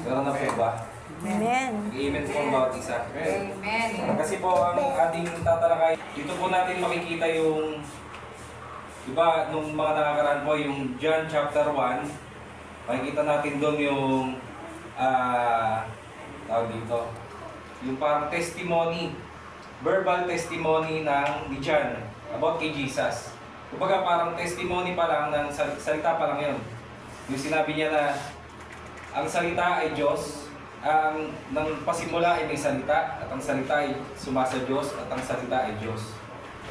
Meron na po ba? Amen. Amen po ang bawat isa. Amen. Kasi po ang ating tatalakay, dito po natin makikita yung iba nung mga nakakaraan po, yung John chapter 1. Makikita natin doon yung tawag dito, yung parang testimony, verbal testimony ni John about kay Jesus. Kumbaga parang testimony pa lang, ng salita pa lang yun. Yung sinabi niya na ang salita ay Diyos, ang nang pasimula ay may salita, at ang salita ay sumasa Diyos, at ang salita ay Diyos.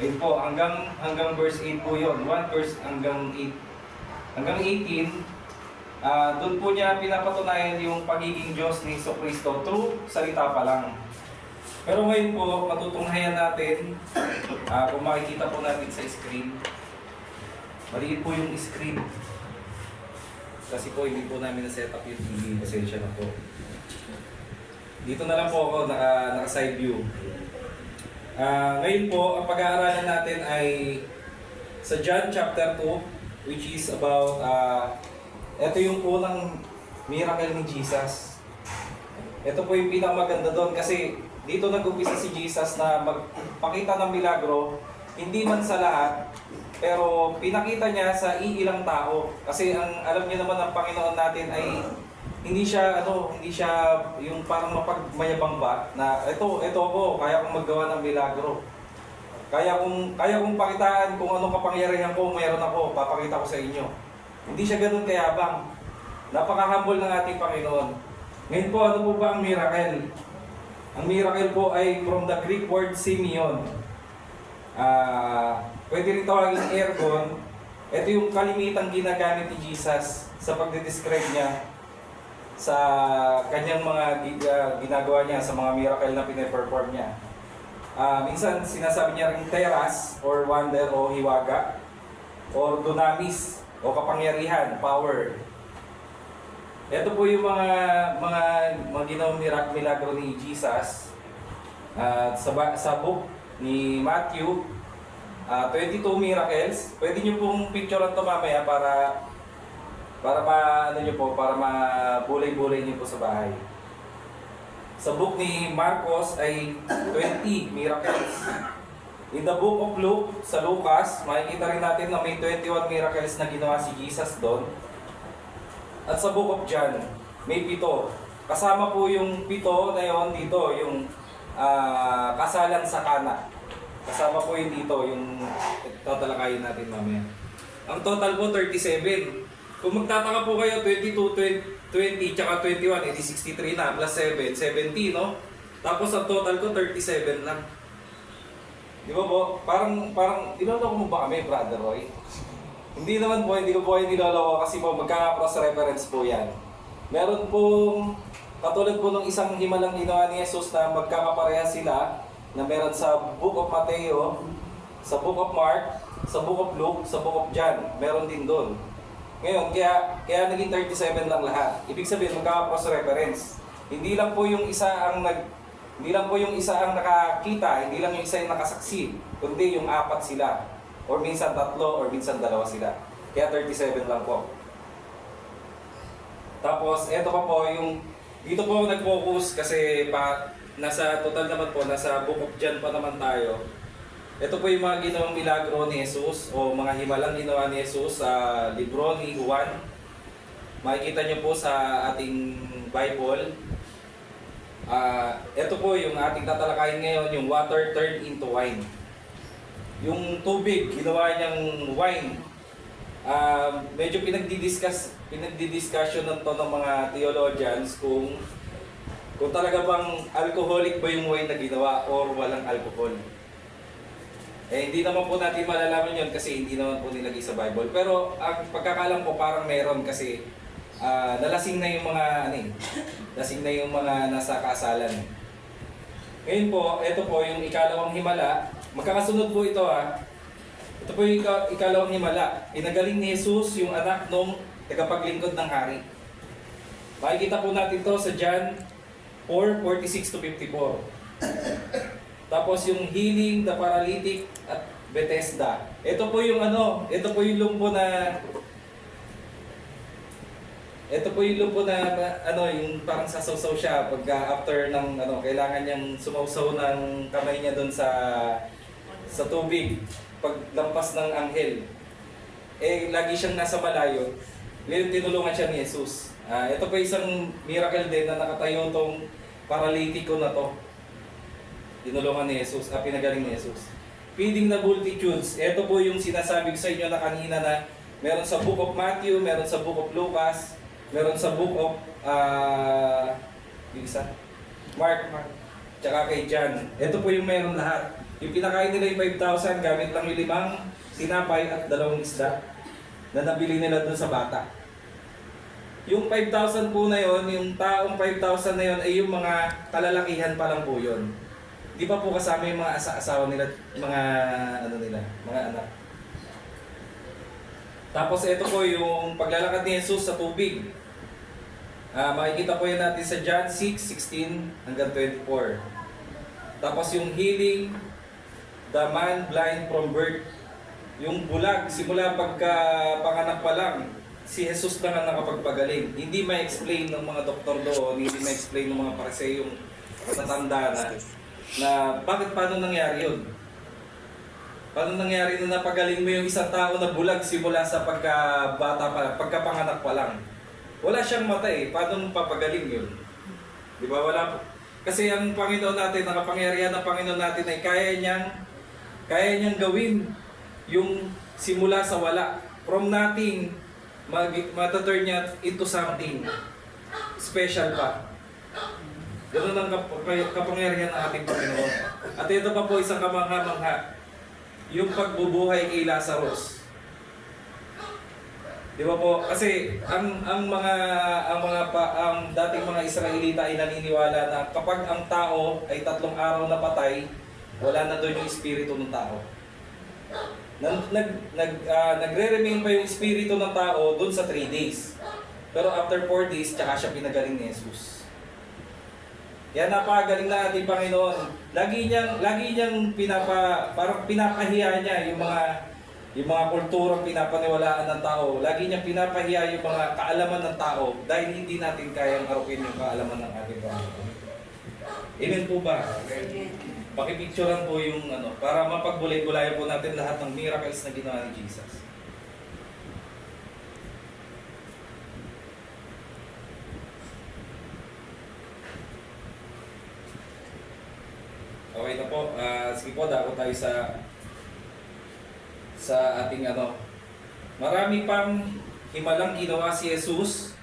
Ayun po, hanggang verse 8 po yun. 1 verse hanggang 8. Hanggang 18, doon po niya pinapatunayan yung pagiging Diyos ni Jesucristo through salita pa lang. Pero ngayon po, matutunghayan natin, kung makikita po natin sa screen, maliit po yung screen. Kasi po, hindi po namin na-set up yung TV. Pasensya na po. Dito na lang po ako, naka-side view. Ngayon po, ang pag-aaralan natin ay sa John chapter 2, which is about, ito yung unang miracle ni Jesus. Ito po yung pinakamaganda doon kasi dito nag-umpisa si Jesus na magpakita ng milagro, hindi man sa lahat, pero pinakita niya sa iilang tao. Kasi ang alam niyo naman ng Panginoon natin ay hindi siya yung parang mapagmayabang ba na ito ako, kaya kong maggawa ng milagro. Kaya kong pakitaan kung anong kapangyarihan ko, mayroon ako, papakita ko sa inyo. Hindi siya ganoon kayabang. Napaka-humble ng ating Panginoon. Ngayon po, ano po ba ang miracle? Ang miracle po ay from the Greek word Simeon. Pwede rin tawagin ergon. Ito yung kalimitang ginagamit ni Jesus sa pagdidescribe niya sa kanyang mga ginagawa niya, sa mga miracle na pine-perform niya. Minsan sinasabi niya rin teras or wonder o hiwaga or dunamis o kapangyarihan, power. Ito po yung mga ginawang milagro ni Jesus sa book ni Matthew, 22 miracles. Pwede niyo pong picturean to mamaya para mabulay-bulay niyo po sa bahay. Sa book ni Marcos ay 20 miracles. In the book of Luke, sa Lucas, makikita rin natin na may 21 miracles na ginawa si Jesus doon. At sa book of John, may 7. Kasama po yung 7 na yun dito, yung kasalan sa Kana. Kasama po yun dito, yung tatalakayin natin mamaya. Ang total po 37. Kung magtataka po kayo, 22, 20, tsaka 21, edi 63 na, plus 7, 70, no? Tapos ang total ko 37 lang. Di ba po? Parang niloloko mo ba kami, Brother Roy? Hindi naman po, hindi ko po kayo niloloko kasi po magkaka-cross reference po yan. Meron pong, katulad po ng isang himalang ginawa ni Jesus na magkakapareha sila, na meron sa Book of Mateo, sa Book of Mark, sa Book of Luke, sa Book of John. Meron din doon. Ngayon, kaya naging 37 lang lahat. Ibig sabihin, magkaka-cross reference. Hindi lang po yung isa ang nakakita, hindi lang yung isa yung nakasaksi, kundi yung 4 sila. Or minsan 3, or minsan 2 sila. Kaya 37 lang po. Tapos, eto pa po yung, dito po nag-focus kasi nasa total naman po, nasa Book of John pa naman tayo. Ito po yung mga ginawang milagro ni Jesus o mga himalang ginawa ni Jesus sa libro ni Juan. Makikita niyo po sa ating Bible. Ito po yung ating tatalakayin ngayon, yung water turned into wine. Yung tubig, ginawa niyang wine. Medyo pinagdidiscussion ng to ng mga theologians kung talaga bang alcoholic ba yung wine na ginawa or walang alcohol. Hindi naman po natin malalaman yun kasi hindi naman po nilagay sa Bible. Pero ang pagkakalam ko parang meron kasi nalasing na yung mga nasa kasalan. Ngayon po, ito po yung ikalawang himala. Magkakasunod po ito Ito po yung ikalawang himala. Pinagaling ni Jesus yung anak ng tagapaglingkod ng hari. Makikita po natin to sa John 4:46-54. Tapos yung healing the paralytic at Bethesda. Ito po yung lumpo na Ito po yung lupo na yung parang sasawsaw siya pagka after ng kailangan niyang sumawsaw ng kamay niya doon sa tubig paglampas ng anghel. Eh lagi siyang nasa malayo. Ngayon tinulungan siya ni Jesus. Ito po isang miracle din na nakatayo tong paralitiko na to. Tinulungan ni Jesus, pinagaling ni Jesus. Feeding the multitudes. Ito po yung sinasabi ko sa inyo na kanina na meron sa Book of Matthew, meron sa Book of Lucas, meron sa Book of Mark, tsaka kay John. Ito po yung meron lahat. Yung pinakain nila yung 5,000 gamit lang yung 5 tinapay at 2 isda na nabili nila doon sa bata. Yung 5,000 po na yon, yung taong 5,000 na yon ay yung mga kalalakihan pa lang po yon. Di pa po kasama yung mga asawa nila, mga mga anak. Tapos ito po yung paglalakad ni Jesus sa tubig. Makikita po yan natin sa John 6:16 hanggang 24. Tapos yung healing the man blind from birth. Yung bulag, simula pagkapanganak pa lang, si Jesus lang ang nakapagpagaling. Hindi ma-explain ng mga doktor doon, hindi ma-explain ng mga pariseyong matanda na paano nangyari yun. Paano nangyari na napagaling mo yung isang tao na bulag simula sa pagkabata pa, pagkapanganak pa lang. Wala siyang mata eh, paano mo papagaling yun? Di ba? Wala. Kasi ang Panginoon natin, nakapangyarihan ng Panginoon natin ay kaya niyang gawin yung simula sa wala. From nothing, mataturn niya into something special pa. Ganun ang kapangyarihan ng ating Panginoon. At ito pa po isang kamangha-mangha, yung pagbubuhay kay Lazarus. Di ba po? Kasi ang dating mga Israelita ay naniniwala na kapag ang tao ay 3 araw na patay, wala na doon yung espiritu ng tao. Nagre-remain pa yung espiritu ng tao doon sa 3 days. Pero after 4 days, tsaka siya pinagaling ni Jesus. Kaya napakagaling na ating Panginoon. Lagi niyang parang pinapahiya niya yung mga kulturang pinapaniwalaan ng tao. Lagi niyang pinapahiya yung mga kaalaman ng tao dahil hindi natin kayang harukin yung kaalaman ng ating Panginoon. Amen po ba? Pakipicturean po yung para mapagbulay-bulayan po natin lahat ng miracles na ginawa ni Jesus. Okay na po. Sige po, dako tayo sa ating Marami pang himalang ginawa si Jesus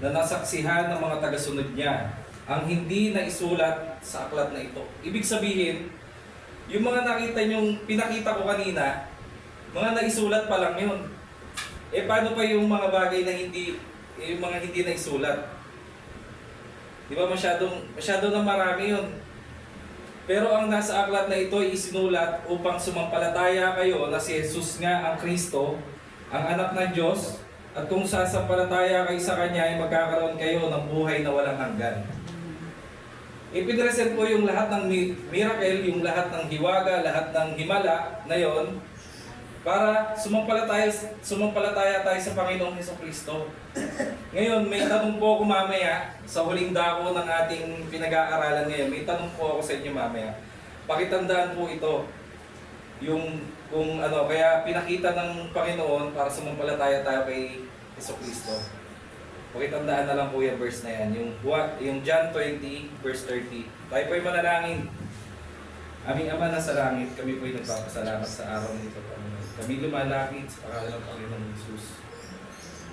na nasaksihan ng mga tagasunod niya ang hindi na isulat sa aklat na ito. Ibig sabihin, yung mga pinakita ko kanina, mga naisulat pa lang yun. Paano pa yung mga bagay na hindi na isulat? Di ba masyado na marami yun? Pero ang nasa aklat na ito ay isinulat upang sumampalataya kayo na si Jesus nga ang Kristo, ang anak ng Diyos, at kung sasampalataya kayo sa Kanya ay magkakaroon kayo ng buhay na walang hanggan. Ipinresent po yung lahat ng miracle, yung lahat ng hiwaga, lahat ng himala na yon para sumampalataya tayo sa Panginoong Hesukristo. Ngayon, may tanong po ako mamaya sa huling dako ng ating pinag-aaralan ngayon. May tanong po ako sa inyo mamaya. Pakitandaan po ito. Kaya pinakita ng Panginoon para sumampalataya tayo kay Hesukristo. Pakitandaan na lang po yung verse na yan. Yung John 20, verse 30. Tayo po'y manalangin. Aming Ama na sa langit, kami po'y nagpapasalamat sa araw nito. Kami lumalapit sa pangalan ng Panginoong Jesus.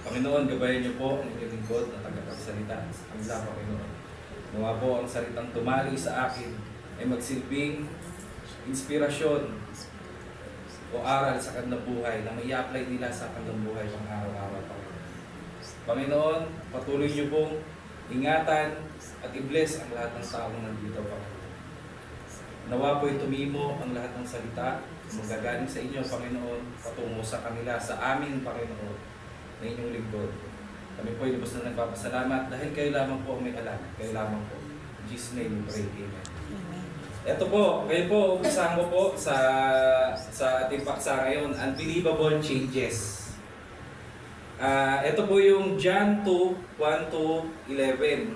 Panginoon, gabayan niyo po ang inyong lingkod na tagapagsalita sa kanila, Panginoon. Nawa po ang salitang tumali sa akin ay magsilbing inspirasyon o aral sa kanilang buhay na may i-apply nila sa kanilang buhay pang araw-araw, Panginoon. Panginoon, patuloy niyo pong ingatan at i-bless ang lahat ng taong nandito, Panginoon. Nawa po'y tumimo ang lahat ng salita magagaling sa inyo, Panginoon, patungo sa kanila, sa amin, Panginoon, na inyong lingkod. Kami po ay lubos na nagpapasalamat dahil kayo lamang po ang may alam. Kayo lamang po. In Jesus' name we pray. Amen. Ito po, kayo po, umpisahan ko po sa ating paksa ngayon, unbelievable changes. Ito po yung John 2, 1 to 11.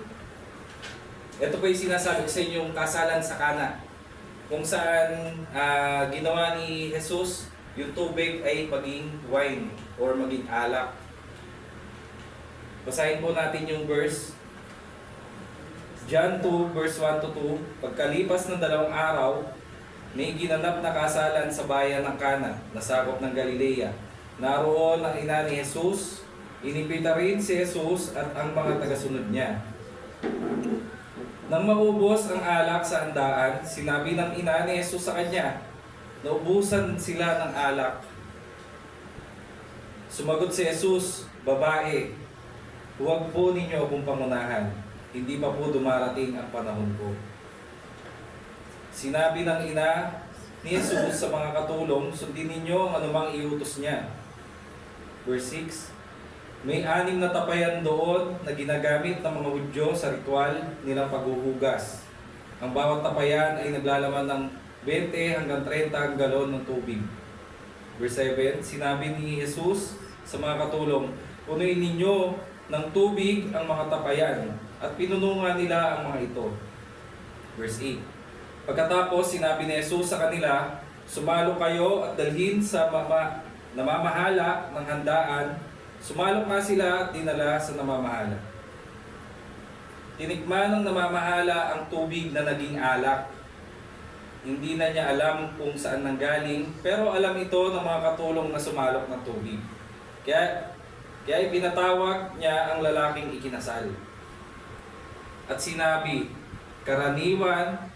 Ito po yung sinasabi ko sa inyong kasalan sa Kana, kung saan ginawa ni Jesus yung tubig ay maging wine or maging alak. Basahin po natin yung verse. John 2 verse 1 to 2. Pagkalipas ng 2 araw, may ginanap na kasalan sa bayan ng Kana, na sakop ng Galilea. Naroon ang ina ni Jesus. Inipita rin si Jesus at ang mga tagasunod niya. Nang maubos ang alak sa handaan, sinabi ng ina ni Jesus sa kanya, naubusan sila ng alak. Sumagot si Jesus, "Babae, huwag po ninyo akong pangunahan. Hindi pa po dumarating ang panahon ko." Sinabi ng ina ni Jesus sa mga katulong, "Sundin ninyo ang anumang iutos niya." Verse 6, may 6 na tapayan doon na ginagamit ng mga Hudyo sa ritual nilang paghuhugas. Ang bawat tapayan ay naglalaman ng 20 hanggang 30 galon ng tubig. Verse 7, sinabi ni Jesus sa mga katulong, "Punuin ninyo ng tubig ang mga tapayan," at pinunungan nila ang mga ito. Verse 8, pagkatapos sinabi ni Jesus sa kanila, "Sumalo kayo at dalhin sa namamahala ng handaan." Sumalok nga sila at dinala sa namamahala. Tinikman ng namamahala ang tubig na naging alak. Hindi na niya alam kung saan nanggaling, pero alam ito ng mga katulong na sumalok ng tubig. Kaya ipinatawag niya ang lalaking ikinasal. At sinabi, karaniwan,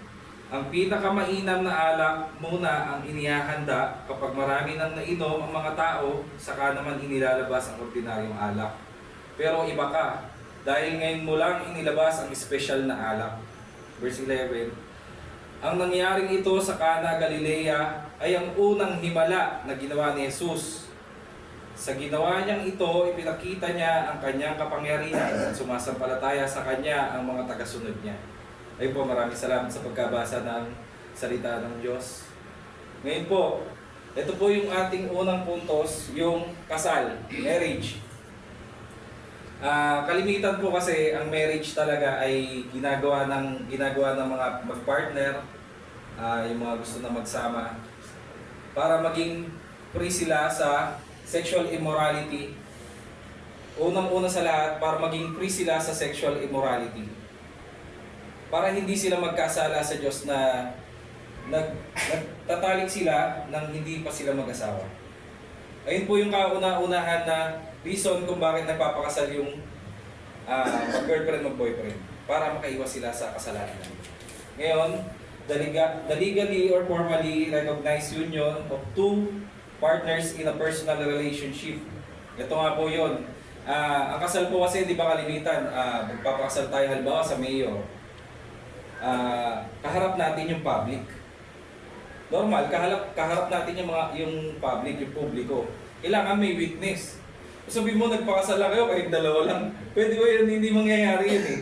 ang pinakamainam na alak muna ang inihahanda kapag marami nang nainom ang mga tao, saka naman inilalabas ang ordinaryong alak. Pero iba ka, dahil ngayon mo lang inilabas ang espesyal na alak. Verse 11, ang nangyaring ito sa Kana, Galilea ay ang unang himala na ginawa ni Jesus. Sa ginawa niyang ito, ipinakita niya ang kanyang kapangyarihan at sumasampalataya sa kanya ang mga tagasunod niya. Ayun po, maraming salamat sa pagkabasa ng salita ng Diyos. Ngayon po, ito po yung ating unang puntos, yung kasal, marriage. Kalimitan po kasi ang marriage talaga ay ginagawa ng mga mag-partner, yung mga gusto na magsama, para maging free sila sa sexual immorality. Unang-una sa lahat, para maging free sila sa sexual immorality. Para hindi sila magkasala sa Diyos na nagtatalik sila nang hindi pa sila mag-asawa. Ayun po yung kauna-unahan na reason kung bakit nagpapakasal yung mag-girlfriend, mag-boyfriend. Para makaiwas sila sa kasalanan. Ngayon, the legally or formally recognized union of two partners in a personal relationship. Ito nga po yun. Ang kasal po kasi, di ba kalimitan, magpapakasal tayo halimbawa sa mayor. Kaharap natin yung public. Normal, kaharap natin yung public, yung publiko. Kailangan may witness. Sabihin mo, nagpakasal lang kayo, kayong dalawa lang. Pwede ko yun, hindi mangyayari yun eh.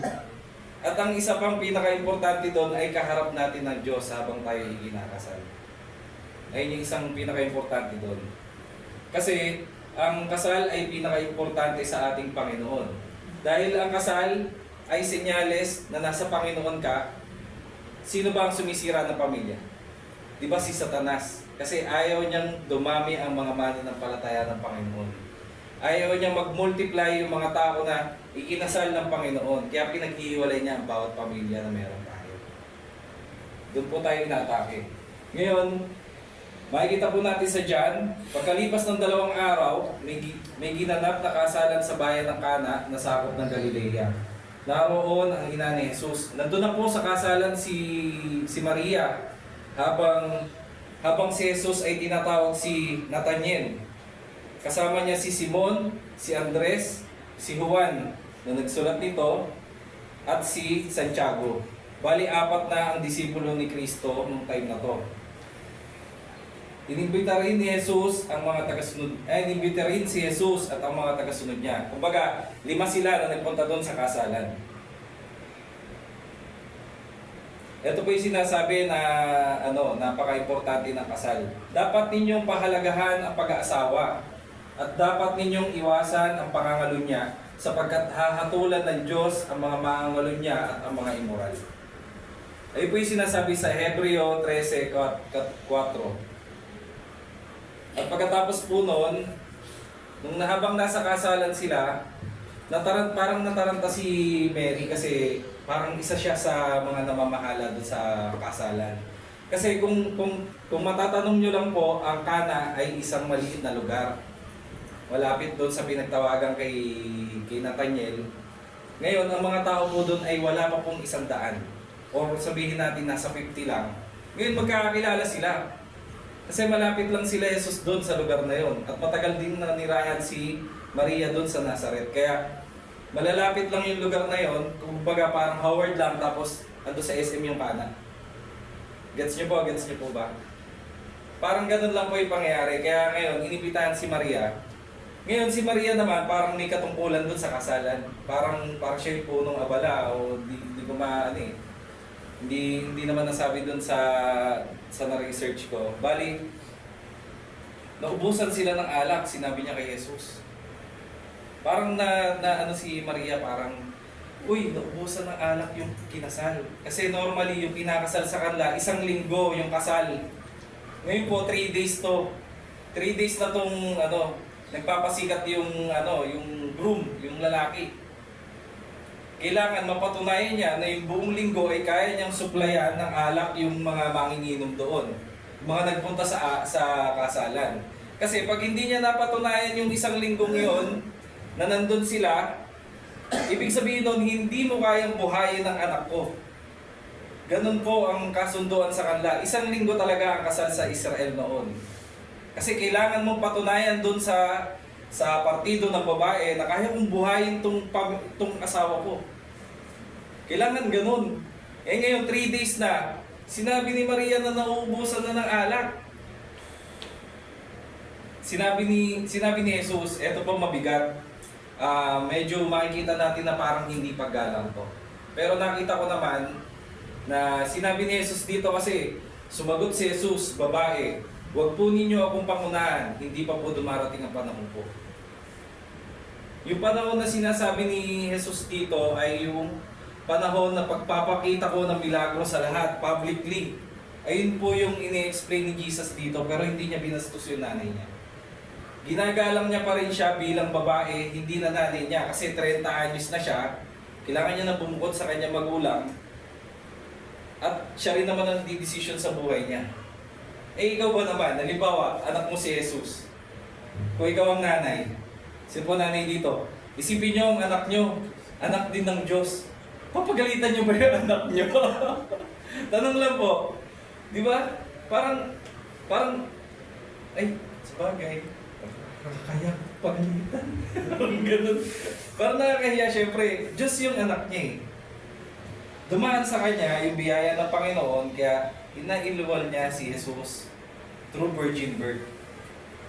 At ang isa pang pinaka-importante doon ay kaharap natin ng Diyos habang tayo ikinakasal. Ayun yung isang pinaka-importante doon. Kasi ang kasal ay pinaka-importante sa ating Panginoon. Dahil ang kasal ay senyales na nasa Panginoon ka. Sino ba ang sumisira ng pamilya? Di ba si Satanas? Kasi ayaw niyang dumami ang mga mananampalataya ng Panginoon. Ayaw niyang mag-multiply yung mga tao na ikinasal ng Panginoon. Kaya pinaghihiwalay niya ang bawat pamilya na meron tayo. Doon po tayo inaatake. Ngayon, makikita po natin sa John, pagkalipas ng 2 araw, may ginanap na kasalan sa bayan ng Kana na sakop ng Galilea. Naroon ang ina ni Jesus. Nandun na po sa kasalan si Maria habang si Jesus ay tinatawag si Nathaniel. Kasama niya si Simon, si Andres, si Juan na nagsulat nito at si Santiago. Bali 4 na ang disipulo ni Kristo nung time na to. Inimbita rin ni Jesus ang mga tagasunod, inimbita rin si Jesus at ang mga tagasunod niya. Kumbaga, 5 sila na nagpunta doon sa kasalan. Ito po yung sinasabi na napaka-importante ng kasal. Dapat ninyong pahalagahan ang pag-aasawa. At dapat ninyong iwasan ang pangangalunya, sapagkat hahatulan ng Diyos ang mga mangangalunya at ang mga immoral. Ay po yung sinasabi sa Hebreo 13:4. At pagkatapos po noon, habang nasa kasalan sila, parang nataranta si Mary kasi parang isa siya sa mga namamahala doon sa kasalan. Kasi kung matatanong nyo lang po, ang Cana ay isang maliit na lugar. Malapit doon sa pinagtawagan kay Nathaniel. Ngayon, ang mga tao po doon ay wala pa pong 100. Or sabihin natin nasa 50 lang. Ngayon magkakakilala sila. Kasi malapit lang sila Jesus doon sa lugar na yon. At matagal din na nirayan si Maria doon sa Nazareth. Kaya malalapit lang yung lugar na yon. Kumbaga parang Howard lang tapos ando sa SM yung Cana. Gets nyo po? Gets nyo po ba? Parang ganun lang po yung pangyayari. Kaya ngayon, inibitahan si Maria. Ngayon, si Maria naman, parang may katungkulan doon sa kasalan. Parang siya yung punong abala o hindi ko hindi naman nasabi doon sa na-research ko. Bali, naubusan sila ng alak, sinabi niya kay Jesus. Parang ano si Maria, parang, uy, naubusan ng alak yung kinasal. Kasi normally yung kinakasal sa kanila, 1 linggo yung kasal. Ngayon po, 3 days to. 3 days na tong, nagpapasikat yung groom, yung lalaki. Kailangan mapatunayan niya na yung buong linggo ay kaya niyang suplayan ng alak yung mga manginginom doon. Mga nagpunta sa kasalan. Kasi pag hindi niya napatunayan yung 1 linggong yon na nandun sila, ibig sabihin nun, hindi mo kayang buhayin ang anak ko. Ganun po ang kasunduan sa kanila. 1 linggo talaga ang kasal sa Israel noon. Kasi kailangan mong patunayan dun sa partido ng babae na kaya kong buhayin tong asawa ko. Kailangan ganun. Ngayon 3 days na, sinabi ni Maria na nauubusan na ng alak. Sinabi ni Jesus, eto po mabigat. Medyo makikita natin na parang hindi paggalang to. Pero nakita ko naman na sinabi ni Jesus dito kasi sumagot si Jesus, babae, huwag po ninyo akong pangunahan, hindi pa po dumarating ang panahon ko. Yung panahon na sinasabi ni Jesus dito ay yung panahon na pagpapakita ko ng milagro sa lahat, publicly. Ayun po yung ini-explain ni Jesus dito, pero hindi niya binastos yung nanay niya. Ginagalang niya pa rin siya bilang babae, hindi na nanay niya, kasi 30 anyos na siya, kailangan niya na bumukod sa kanyang magulang, at siya rin naman ang di-decision sa buhay niya. Ikaw ba naman, halimbawa, anak mo si Jesus, kung ikaw ang nanay, sino po nanay dito, isipin niyo ang anak niyo, anak din ng Diyos, papagalitan niyo ba yung anak niyo? Tanong lang po, di ba? Parang, ay, sabagay, kaya pagalitan. Ganun. Parang nakakahiya, syempre, Diyos yung anak niya eh. Dumaan sa kanya yung biyaya ng Panginoon, kaya inailuwal niya si Jesus through virgin birth.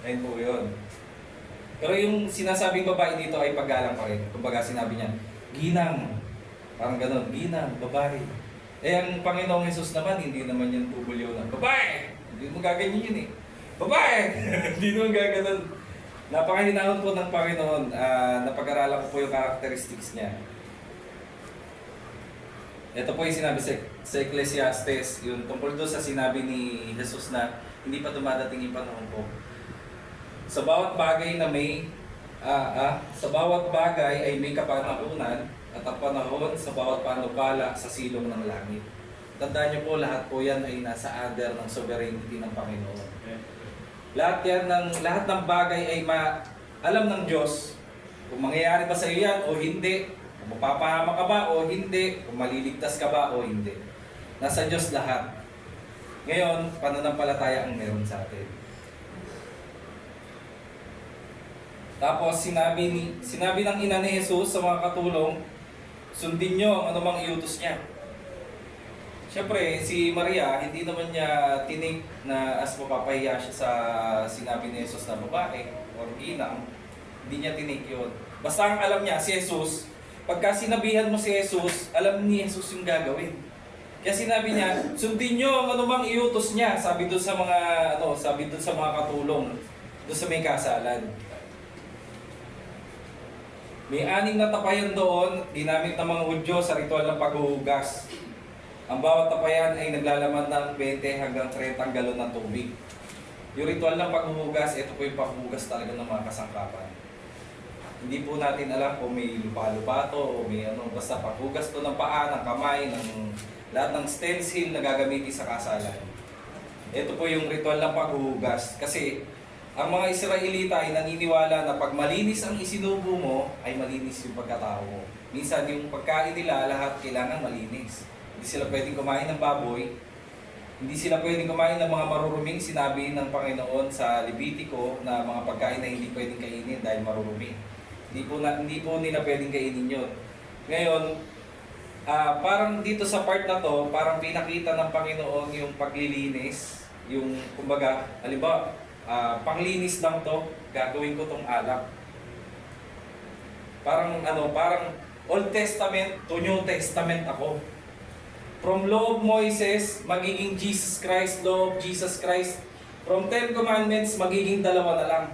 Ayun po yun. Pero yung sinasabing babae dito ay paggalang pa rin. Kumbaga sinabi niya, ginang. Parang ganun, ginang, babae. Eh ang Panginoong Jesus naman, hindi naman yan tubulyo na, babae! Hindi mo gaganyan yun eh. Babae! Hindi naman gaganon. Napakahinahon po ng Panginoon. Napag-aralan ko po yung characteristics niya. Ito po yung sinabi sa Ecclesiastes, yung tungkol doon sa sinabi ni Jesus na hindi pa dumadating yung panahon ko. Sa bawat bagay na sa bawat bagay ay may kapanahunan at ang panahon sa bawat panukala sa silong ng langit. Tandaan niyo po, lahat po yan ay nasa under ng sovereignty ng Panginoon. Lahat ng bagay ay alam ng Diyos. Kung mangyayari ba sa iyo yan o hindi, kung mapapahama ka ba o hindi, kung maliligtas ka ba o hindi. Nasa Diyos lahat. Ngayon, pananampalataya ang meron sa atin. Tapos sinabi ng ina ni Jesus sa mga katulong, sundin nyo ang anumang iutos niya. Siyempre, si Maria, hindi naman niya tinig na as mapapahiya siya sa sinabi ni Jesus na babae o ginang. Hindi niya tinig yun. Basta ang alam niya, si Jesus, pagka sinabihan mo si Jesus, alam ni Jesus yung gagawin. Kaya sinabi niya, sundin nyo ang anumang iutos niya, sabi doon sa mga katulong, doon sa may kasalan. May 6 na tapayan doon, ginamit ng mga Hudyo sa ritual ng paghuhugas. Ang bawat tapayan ay naglalaman ng 20 hanggang 30 galon ng tubig. Yung ritual ng paghuhugas, ito po yung paghuhugas talaga ng mga kasangkapan. Hindi po natin alam kung may lupa-lupa to o may ano, basta paghugas to ng paa, ng kamay, ng lahat ng stencil na gagamitin sa kasalan. Ito po yung ritual ng paghuhugas. Kasi ang mga Israelita ay naniniwala na pag malinis ang isinubo mo, ay malinis yung pagkatao mo. Minsan yung pagkain nila, lahat kailangan malinis. Hindi sila pwedeng kumain ng baboy. Hindi sila pwedeng kumain ng mga maruruming sinabi ng Panginoon sa Levitico na mga pagkain na hindi pwedeng kainin dahil marurumi. Hindi po nila pwedeng kainin yun. Ngayon, parang dito sa part na to, parang pinakita ng Panginoon yung paglilinis, yung kumbaga, halimbawa, panglinis lang to, gagawin ko tong alak. Parang Old Testament to New Testament ako. From Law of Moses, magiging Jesus Christ, Law of Jesus Christ. From 10 Commandments, magiging 2 na lang.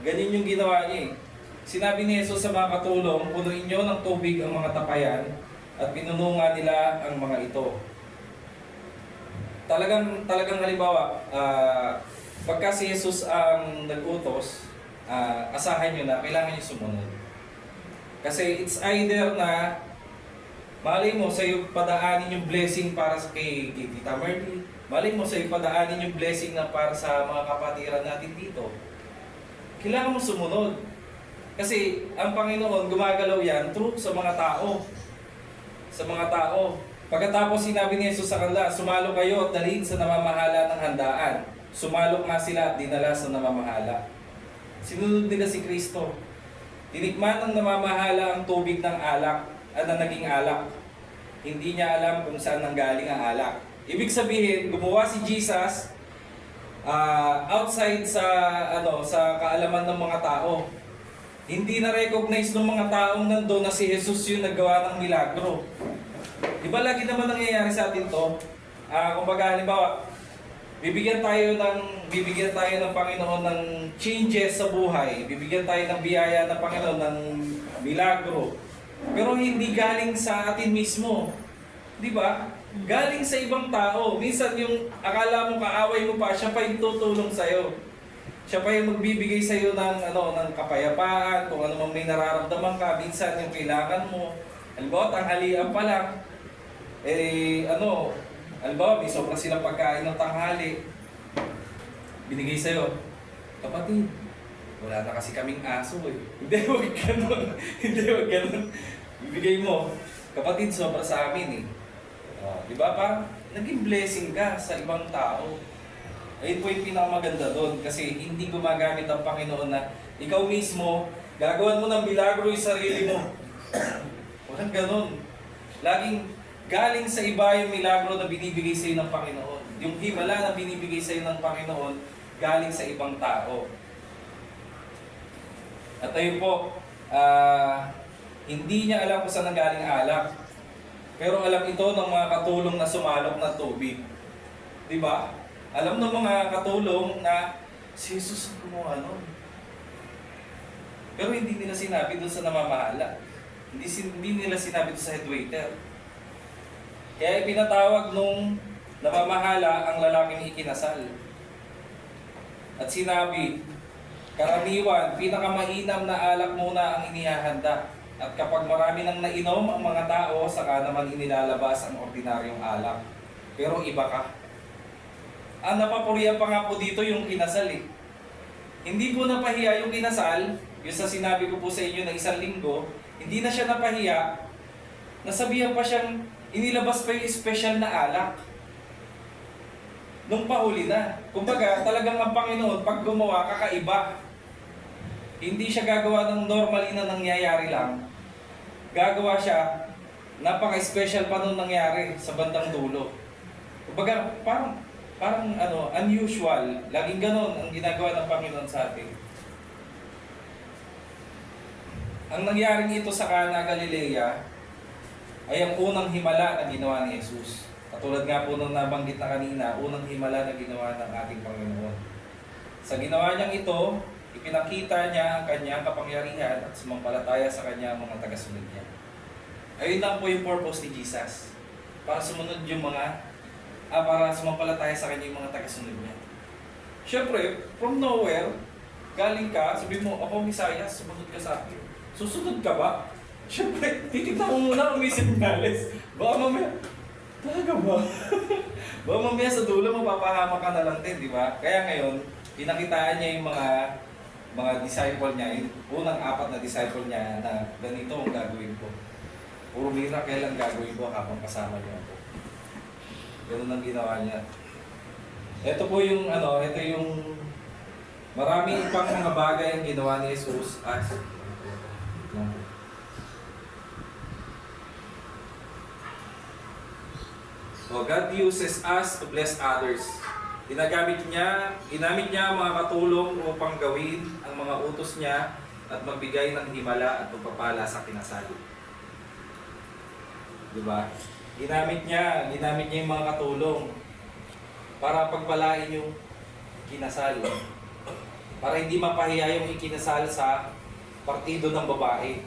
Ganyan yung ginawa niya eh. Sinabi ni Jesus sa mga katulong, punuin nyo ng tubig ang mga tapayan at pinuno nga nila ang mga ito. Talagang halimbawa, pagka si Jesus ang nag-utos, asahan nyo na kailangan nyo sumunod. Kasi it's either na malay mo sa'yo padaanin yung blessing para kay Tita Merly. Malay mo sa'yo padaanin yung blessing na para sa mga kapatiran natin dito. Kailangan mo sumunod. Kasi ang Panginoon gumagalaw yan through sa mga tao. Sa mga tao. Pagkatapos sinabi ni Jesus sa kanila, sumalo kayo at dalhin sa namamahala ng handaan. Sumalok nga sila at dinala sa namamahala. Sinunod nila si Kristo. Tinikman ng namamahala ang tubig ng alak na naging alak. Hindi niya alam kung saan nanggaling ang alak. Ibig sabihin, gumawa si Jesus outside sa kaalaman ng mga tao. Hindi na-recognize ng mga taong nandoon na si Jesus yung naggawa ng milagro. Di ba lagi naman nangyayari sa atin to? Kumbaga halimbawa, bibigyan tayo ng Panginoon ng changes sa buhay. Bibigyan tayo ng biyaya ng Panginoon ng milagro. Pero hindi galing sa atin mismo. Di ba? Galing sa ibang tao. Minsan yung akala mo kaaway mo pa, siya pa yung tutulong sa'yo. Siya pa yung magbibigay sa'yo ng kapayapaan, kung ano man may nararamdaman ka. Minsan yung kailangan mo. Halimbawa, tanghalian pa lang. Halimbawa, may sobrang silang pagkain ng tanghali. Binigay sa'yo. Kapatid, wala na kasi kaming aso eh. Hindi, huwag ganun. Hindi, huwag ganun. Ibigay mo. Kapatid, sobra sa amin eh. Di ba? Parang naging blessing ka sa ibang tao. Ayun po yung pinakamaganda doon. Kasi hindi gumagamit ang Panginoon na ikaw mismo, gagawan mo ng milagro yung sarili mo. Walang ganun. Laging galing sa iba yung milagro na binibigay sa iyo ng Panginoon. Yung himala na binibigay sa iyo ng Panginoon, galing sa ibang tao. At ayun po, hindi niya alam kung saan nanggaling alak. Pero alam ito ng mga katulong na sumalok ng tubig. Di ba? Alam ng mga katulong na si Jesus ang gumawa nun. Pero hindi nila sinabi doon sa namamahala. Hindi nila sinabi doon sa head waiter. Kaya ipinatawag nung namamahala ang lalaking ikinasal. At sinabi, karaniwan, pinakamainam na alak muna ang inihahanda. At kapag marami nang nainom ang mga tao, saka naman inilalabas ang ordinaryong alak. Pero iba ka. Ang napapurihan pa nga po dito yung kinasal eh. Hindi po napahiya yung kinasal, yung sa sinabi ko po sa inyo na 1 linggo, hindi na siya napahiya, nasabihan pa siyang inilabas pa yung special na alak. Nung pahuli na. Kumbaga, talagang ang Panginoon, pag gumawa, kakaiba. Hindi siya gagawa ng normally na nangyayari lang. Gagawa siya, napaka-special pa nung nangyari sa bandang dulo. Kumbaga, parang unusual. Laging ganon ang ginagawa ng Panginoon sa atin. Ang nangyaring ito sa Cana, Galilea, ay ang unang himala na ginawa ni Jesus. Katulad nga po nung nabanggit na kanina, unang himala na ginawa ng ating Panginoon. Sa ginawa niyang ito, ipinakita niya ang kanyang kapangyarihan at sumampalataya sa kanya ang mga tagasunod niya. Ayun lang po yung purpose ni Jesus. Para sumunod yung para sumampalataya sa kanya yung mga tagasunod niya. Siyempre, from nowhere, galing ka, sabi mo, ako Misayas, sumunod ka sa akin. Susunod ka ba? Siyempre, titignan mo muna kung may sinyales. Baka mamaya, talaga ba? Baka mamaya sa dulo, mapapahama ka na lang din, di ba? Kaya ngayon, pinakitaan niya yung mga disciple niya, yung unang 4 na disciple niya na ganito ang gagawin ko. Puro miracle ang gagawin ko habang kasama niyo ako. Ganun ang ginawa niya. Ito po yung ito yung marami pang mga bagay ang ginawa ni Jesus as So God uses us to bless others. Ginamit niya ang mga katulong upang gawin ang mga utos niya at magbigay ng himala at pagpapala sa kinasali. Diba? Ginamit niya yung mga katulong para pagpalain yung kinasal. Para hindi mapahiya yung ikinasal sa partido ng babae.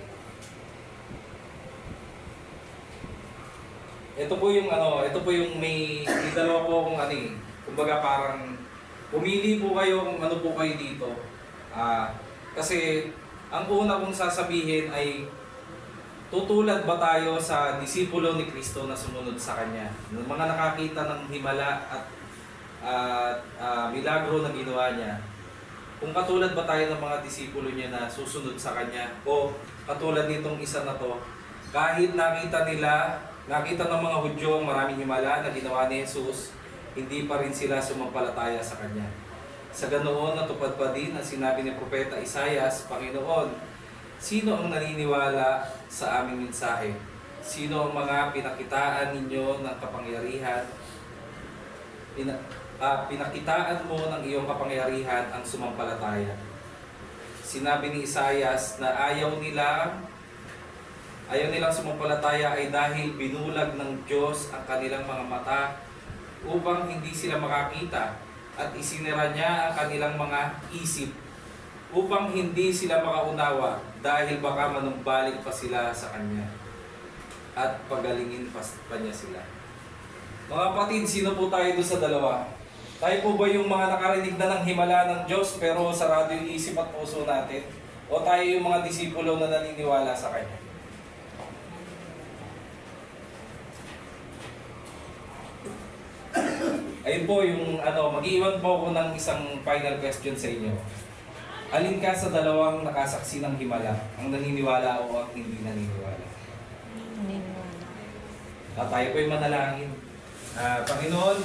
Ito po yung may dalawa po akong kumbaga parang pumili po kayo kung ano po kayo dito. Kasi ang una kong sasabihin ay tutulad ba tayo sa disipulo ni Kristo na sumunod sa Kanya? Ng mga nakakita ng himala at milagro na ginawa niya. Kung katulad ba tayo ng mga disipulo niya na susunod sa Kanya? O katulad nitong isa na to, kahit nakita ng mga Hudyo ang maraming himala na ginawa ni Jesus, hindi pa rin sila sumampalataya sa Kanya. Sa ganoon, natupad pa din ang sinabi ni Propeta Isaias, Panginoon, sino ang naniniwala sa aming mensahe? Sino ang mga pinakitaan ninyo ng kapangyarihan? Pinakitaan mo ng iyong kapangyarihan ang sumampalataya. Sinabi ni Isaias na ayaw nilang sumampalataya ay dahil binulag ng Diyos ang kanilang mga mata upang hindi sila makakita at isinira niya ang kanilang mga isip upang hindi sila makaunawa dahil baka manumbalik pa sila sa Kanya at pagalingin pa niya sila. Mga kapatid, sino po tayo doon sa dalawa? Tayo po ba yung mga nakarinig na ng himala ng Diyos pero sarado yung isip at puso natin? O tayo yung mga disipulo na naniniwala sa Kanya? Ayun po yung mag-iwan po ako ng isang final question sa inyo. Alin ka sa dalawang nakasaksi ng himala? Ang naniniwala o ang hindi naniniwala? Naniniwala. Tayo po yung manalangin. Panginoon,